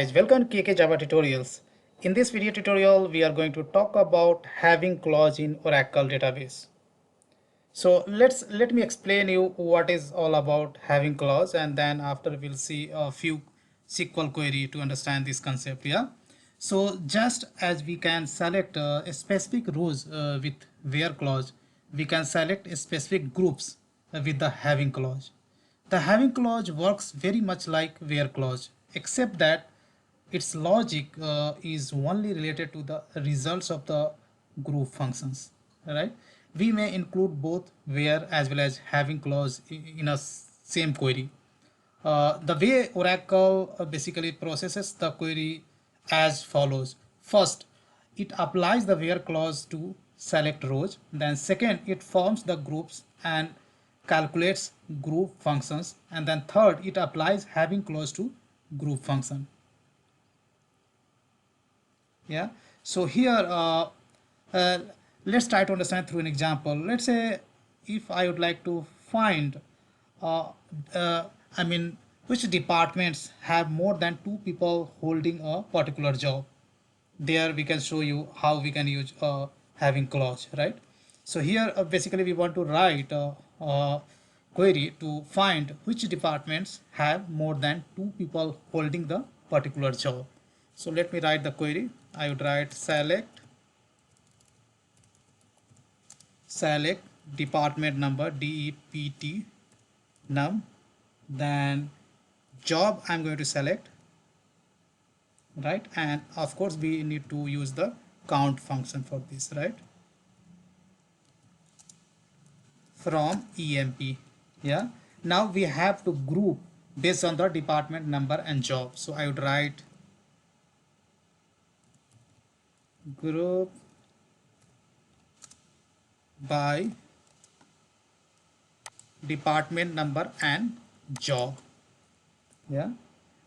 guys, welcome to KK Java Tutorials. In this video tutorial, we are going to talk about having clause in Oracle database. So let me explain you what is all about having clause, and then after we'll see a few SQL query to understand this concept. Yeah. So just as we can select a specific rows with where clause, we can select a specific groups with the having clause. The having clause works very much like where clause, except that its logic is only related to the results of the group functions, right? We may include both where as well as having clause in a same query. The way Oracle basically processes the query as follows. First, it applies the where clause to select rows. Then second, it forms the groups and calculates group functions. And then third, it applies having clause to group function. Yeah. So here, uh, let's try to understand through an example. Let's say if I would like to find, uh, uh, I mean, which departments have more than two people holding a particular job. There we can show you how we can use having clause, right? So here basically we want to write a query to find which departments have more than two people holding the particular job. So let me write the query. I would write select department number DEPT num, then job I'm going to select, right? And of course we need to use the count function for this, right? From EMP. Yeah. Now we have to group based on the department number and job. So I would write group by department number and job. Yeah.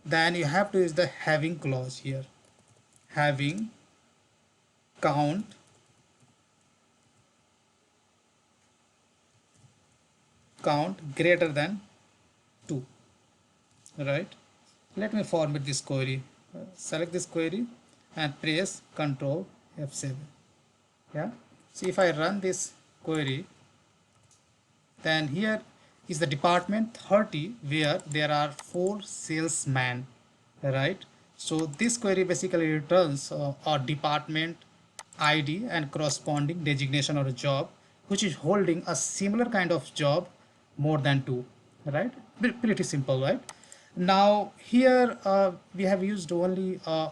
Then you have to use the having clause here. Having count greater than 2, right? Let me format this query. Select this query and press Ctrl F7. Yeah. So if I run this query, then here is the department 30 where there are 4 salesmen, right? So this query basically returns a department ID and corresponding designation or a job which is holding a similar kind of job more than 2, right? Pretty simple, right? Now here we have used only uh,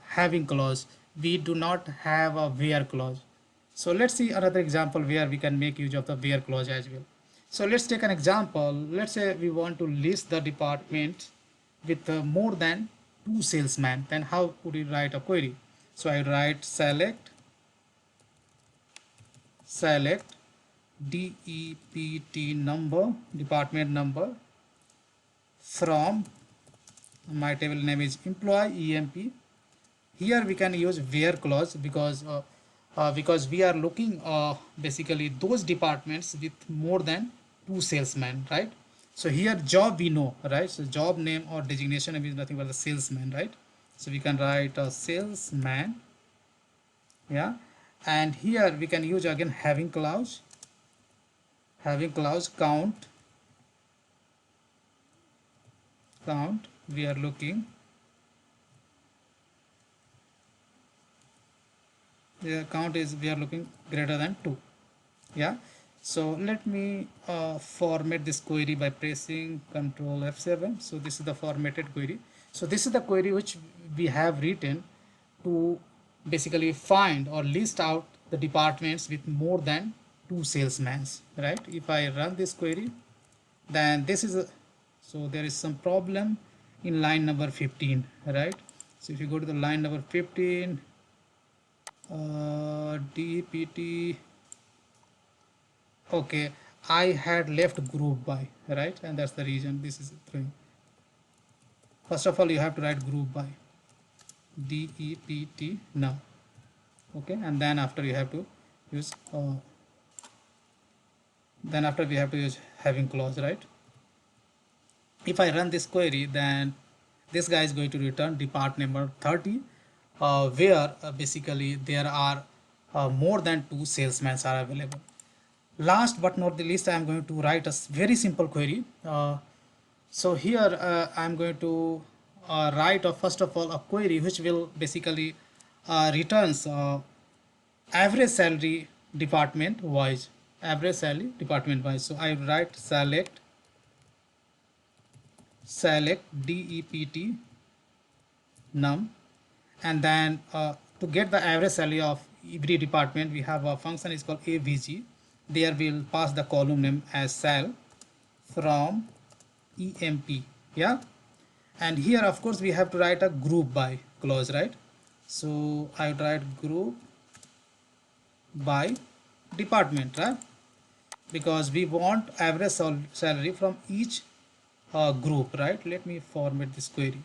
having clause. We do not have a where clause. So let's see another example where we can make use of the where clause as well. So let's take an example. Let's say we want to list the department with more than 2 salesmen. Then how would we write a query? So I write select DEPT number, department number, from, my table name is employee EMP. Here we can use where clause because we are looking basically those departments with more than 2 salesmen, right? So here job we know, right? So job name or designation is nothing but the salesman, right? So we can write a salesman. Yeah. And here we can use again having clause count. We are looking, the count is we are looking greater than 2. Yeah. So let me format this query by pressing Ctrl F7. So this is the formatted query. So this is the query which we have written to basically find or list out the departments with more than 2 salesmen, right? If I run this query, then this is a, so there is some problem in line number 15, right? So if you go to the line number 15, DPT, okay, I had left group by, right? And that's the reason this is throwing. First of all, you have to write group by DEPT now, okay? And then after you have to use then after we have to use having clause, right? If I run this query, then this guy is going to return depart number 30, where basically there are more than 2 salesmen are available. Last but not the least, I am going to write a very simple query. So here I am going to write first of all a query which will basically returns average salary department wise, average salary department wise. So I write select DEPT num, and then to get the average salary of every department, we have a function is called avg. There we'll pass the column name as sal from emp. Yeah, and here of course we have to write a group by clause, right? So I would write group by department, right? Because we want average salary from each group, right? Let me format this query.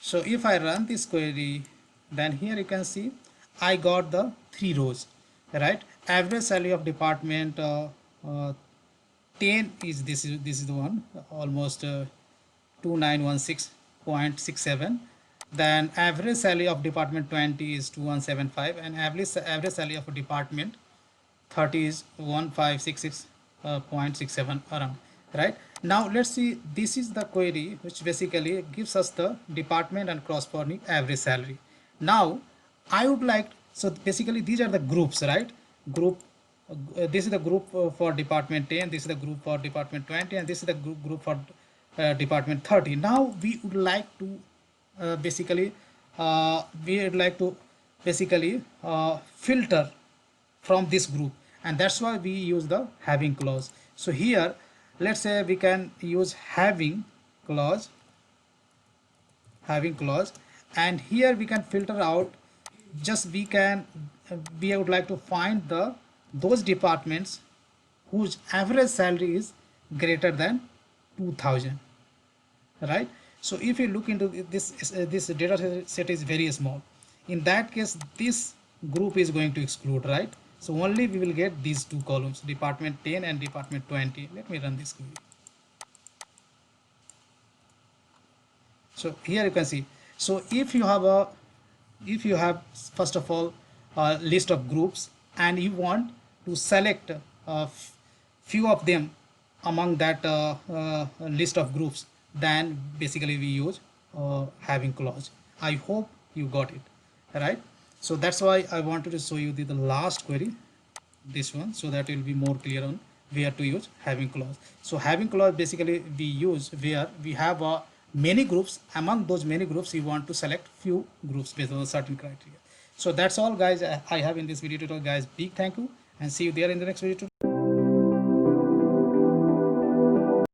So if I run this query, then here you can see I got the 3 rows, right? Average salary of department 10 is this is the one, almost 2916.67. Then average salary of department 20 is 2175, and average salary of a department 30 is 1566.67 around, right? Now let's see, this is the query which basically gives us the department and corresponding average salary. Now I would like, so basically these are the groups, right? Group this is the group for department 10, this is the group for department 20, and this is the group for department 30. Now we would like to basically filter from this group, and that's why we use the having clause. So here let's say we can use having clause, and here we can filter out, just we would like to find those departments whose average salary is greater than 2000, right? So if you look into this data set is very small, in that case this group is going to exclude, right? So only we will get these 2 columns, department 10 and department 20. Let me run this query. So here you can see, so if you have first of all a list of groups and you want to select few of them among that list of groups, then basically we use having clause. I hope you got it, right? So that's why I wanted to show you the last query, this one, so that it will be more clear on where to use having clause. So having clause basically we use where we have many groups. Among those many groups you want to select few groups based on a certain criteria. So that's all guys I have in this video tutorial, guys. Big thank you, and see you there in the next video tutorial.